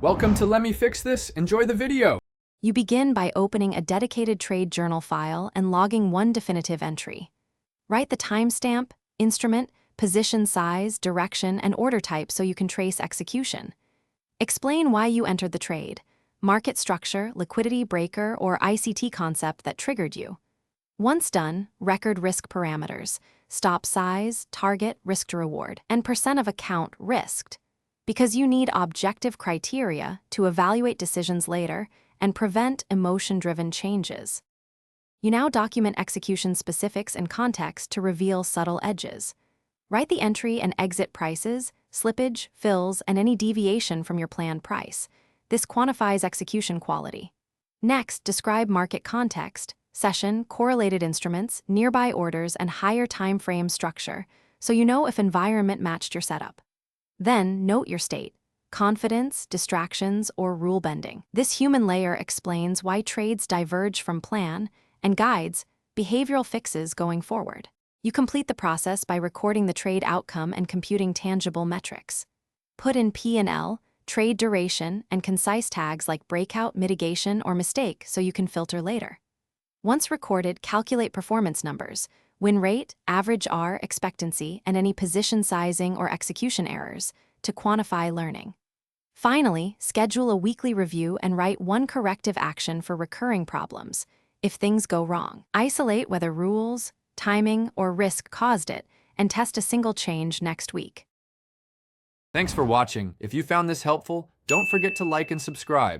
Welcome to Let Me Fix This. Enjoy the video. You begin by opening a dedicated trade journal file and logging one definitive entry. Write the timestamp, instrument, position size, direction, and order type so you can trace execution. Explain why you entered the trade, market structure, liquidity breaker, or ICT concept that triggered you. Once done, record risk parameters, stop size, target, risk to reward, and percent of account risked, because you need objective criteria to evaluate decisions later and prevent emotion-driven changes. You now document execution specifics and context to reveal subtle edges. Write the entry and exit prices, slippage, fills, and any deviation from your planned price. This quantifies execution quality. Next, describe market context, session, correlated instruments, nearby orders, and higher time frame structure so you know if environment matched your setup. Then, note your state, confidence, distractions, or rule bending. This human layer explains why trades diverge from plan and guides behavioral fixes going forward. You complete the process by recording the trade outcome and computing tangible metrics. Put in P&L, trade duration, and concise tags like breakout, mitigation, or mistake so you can filter later. Once recorded, calculate performance numbers, win rate, average R, expectancy, and any position sizing or execution errors to quantify learning. Finally, schedule a weekly review and write one corrective action for recurring problems if things go wrong. Isolate whether rules, timing, or risk caused it, and test a single change next week. Thanks for watching. If you found this helpful, don't forget to like and subscribe.